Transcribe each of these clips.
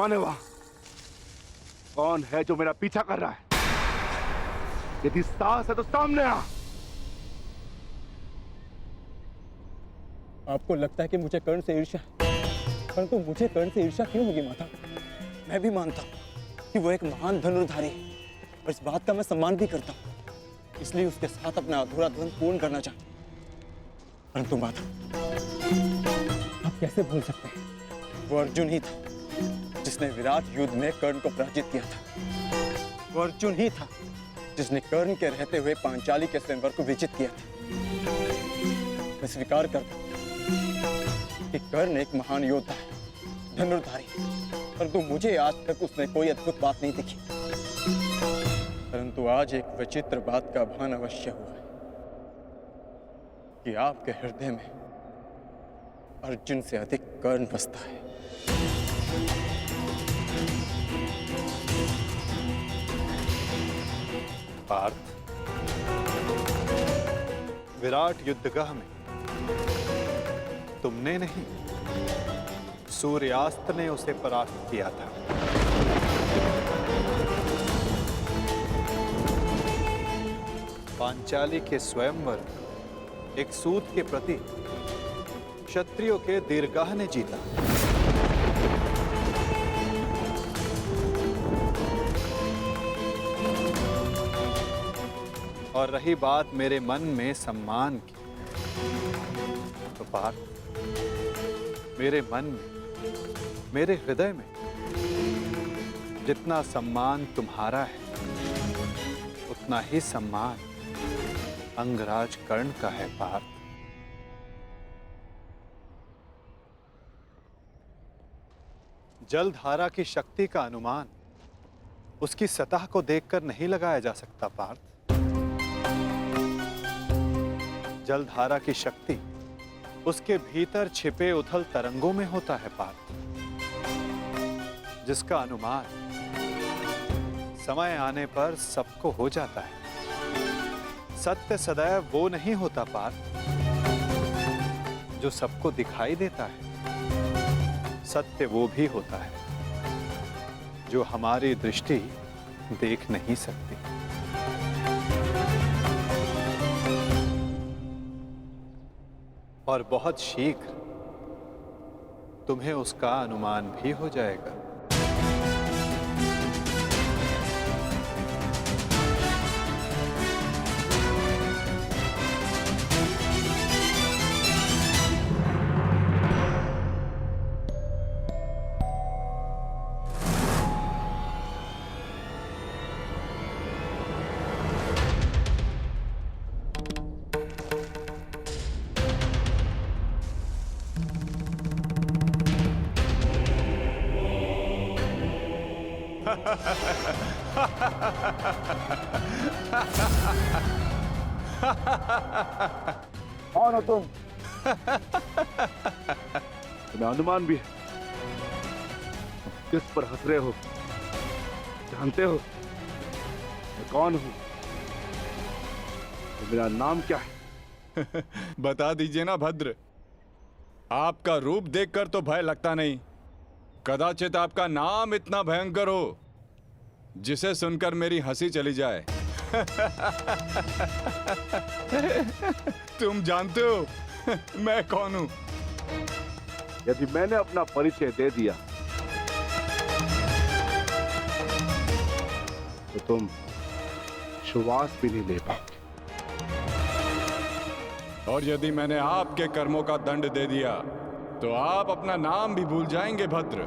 कौन है वहां? कौन है जो मेरा पीछा कर रहा है? यदि साहस है तो सामने आ। आपको लगता है कि मुझे कर्ण से ईर्ष्या है, परंतु मुझे कर्ण से ईर्ष्या क्यों होगी माता? मैं भी मानता हूँ कि वो एक महान धनुर्धारी है और इस बात का मैं सम्मान भी करता हूँ, इसलिए उसके साथ अपना अधूरा द्वंद्व पूर्ण करना चाहता हूँ। परंतु माता, आप कैसे भूल सकते हैं, वो अर्जुन ही था जिसने विराट युद्ध में कर्ण को पराजित किया था। वो अर्जुन ही था जिसने कर्ण के रहते हुए पांचाली के स्वयंवर को विजित किया था। मैं स्वीकार करता हूं कि कर्ण एक महान योद्धा है, धनुर्धारी, परंतु मुझे आज तक उसने कोई अद्भुत बात नहीं दिखी। परंतु आज एक विचित्र बात का भान अवश्य हुआ है कि आपके हृदय में अर्जुन से अधिक कर्ण बसता है। पार्थ, विराट युद्धगाह में तुमने नहीं, सूर्यास्त ने उसे परास्त किया था। पांचाली के स्वयंवर एक सूत के प्रति क्षत्रियों के दीर्घाह ने जीता। और रही बात मेरे मन में सम्मान की, तो पार्थ, मेरे मन में, मेरे हृदय में जितना सम्मान तुम्हारा है, उतना ही सम्मान अंगराज कर्ण का है। पार्थ, जलधारा की शक्ति का अनुमान उसकी सतह को देखकर नहीं लगाया जा सकता। पार्थ, जलधारा की शक्ति उसके भीतर छिपे उथल तरंगों में होता है। पार्थ, जिसका अनुमान समय आने पर सबको हो जाता है। सत्य सदैव वो नहीं होता पार्थ जो सबको दिखाई देता है। सत्य वो भी होता है जो हमारी दृष्टि देख नहीं सकती। और बहुत शीघ्र तुम्हें उसका अनुमान भी हो जाएगा। कौन हो तुम? तुम्हें अनुमान भी है? किस पर हंस रहे हो? जानते हो मैं कौन हूं? तो मेरा नाम क्या है? बता दीजिए ना भद्र। आपका रूप देखकर तो भय लगता नहीं, कदाचित आपका नाम इतना भयंकर हो जिसे सुनकर मेरी हंसी चली जाए। तुम जानते हो मैं कौन हूं? यदि मैंने अपना परिचय दे दिया तो तुम श्वास भी नहीं ले पाओगे। और यदि मैंने आपके कर्मों का दंड दे दिया तो आप अपना नाम भी भूल जाएंगे भद्र।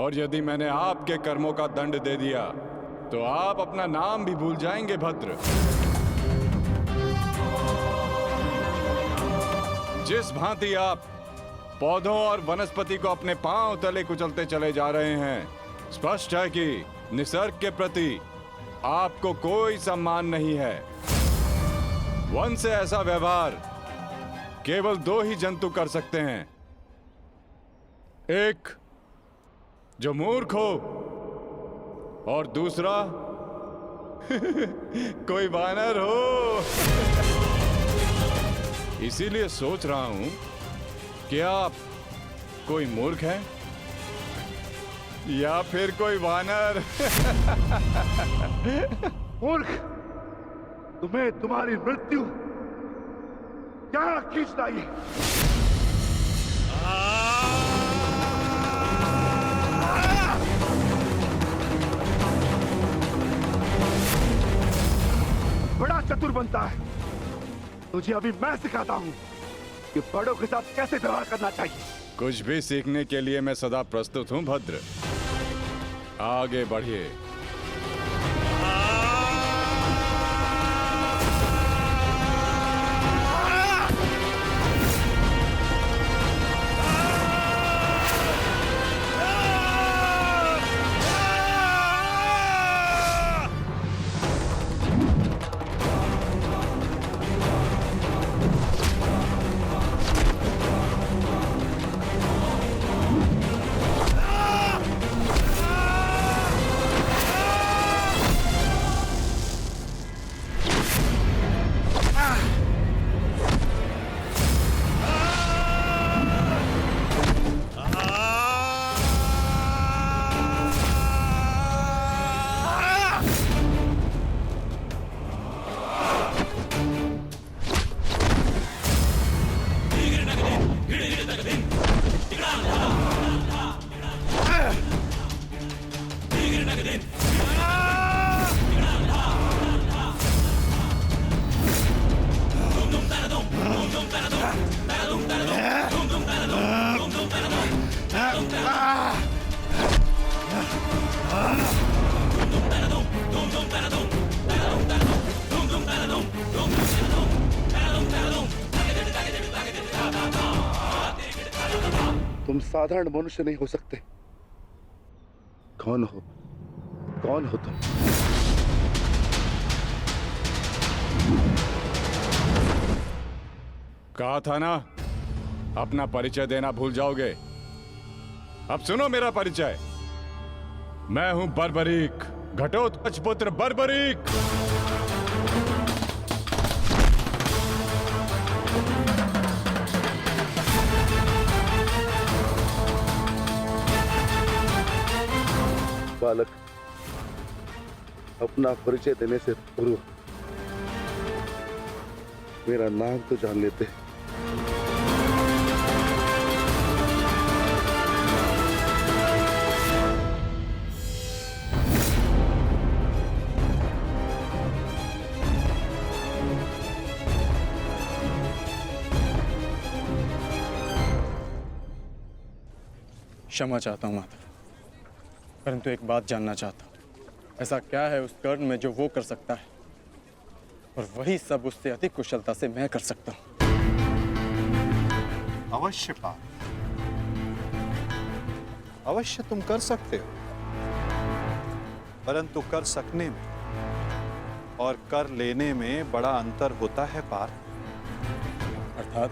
और यदि मैंने आपके कर्मों का दंड दे दिया तो आप अपना नाम भी भूल जाएंगे भद्र। जिस भांति आप पौधों और वनस्पति को अपने पांव तले कुचलते चले जा रहे हैं, स्पष्ट है कि निसर्ग के प्रति आपको कोई सम्मान नहीं है। वन से ऐसा व्यवहार केवल दो ही जंतु कर सकते हैं, एक जो मूर्ख हो और दूसरा कोई वानर हो। इसीलिए सोच रहा हूं कि आप कोई मूर्ख हैं या फिर कोई वानर। मूर्ख, तुम्हें तुम्हारी मृत्यु क्या खींच लाई। बड़ा चतुर बनता है। तुझे अभी मैं सिखाता हूं कि बड़ों के साथ कैसे व्यवहार करना चाहिए। कुछ भी सीखने के लिए मैं सदा प्रस्तुत हूं भद्र। आगे बढ़िए। तुम साधारण मनुष्य नहीं हो सकते। कौन हो? कौन हो तुम? कहा था ना, अपना परिचय देना भूल जाओगे। अब सुनो मेरा परिचय। मैं हूं बर्बरीक, घटोत्कच पुत्र बर्बरीक। बालक, अपना परिचय देने से पूर्व मेरा नाम तो जान लेते। क्षमा चाहता हूँ माता, परंतु एक बात जानना चाहता हूँ। ऐसा क्या है उस कर्ण में जो वो कर सकता है और वही सब उससे अधिक कुशलता से मैं कर सकता हूँ? अवश्य पार्थ, अवश्य तुम कर सकते हो, परंतु कर सकने में और कर लेने में बड़ा अंतर होता है पार्थ। अर्थात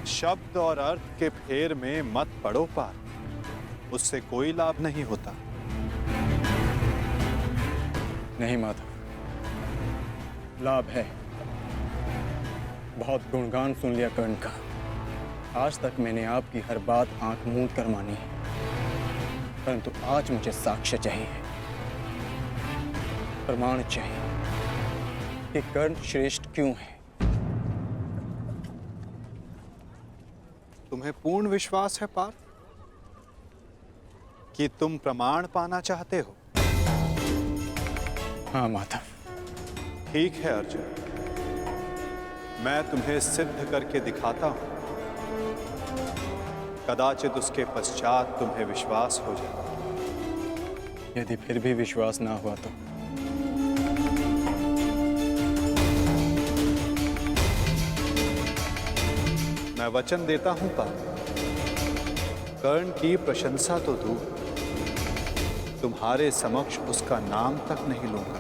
शब्द और अर्थ के फेर में मत पड़ो पार्थ, उससे कोई लाभ नहीं होता। नहीं माता, लाभ है। बहुत गुणगान सुन लिया कर्ण का। आज तक मैंने आपकी हर बात आंख मूंद कर मानी है, परंतु आज मुझे साक्ष्य चाहिए, प्रमाण चाहिए कि कर्ण श्रेष्ठ क्यों है। तुम्हें पूर्ण विश्वास है पार्थ कि तुम प्रमाण पाना चाहते हो? हाँ माता। ठीक है अर्जुन, मैं तुम्हें सिद्ध करके दिखाता हूं। कदाचित उसके पश्चात तुम्हें विश्वास हो जाए। यदि फिर भी विश्वास ना हुआ तो? मैं वचन देता हूं पार्थ, कर्ण की प्रशंसा तो दूर, तुम्हारे समक्ष उसका नाम तक नहीं लूंगा।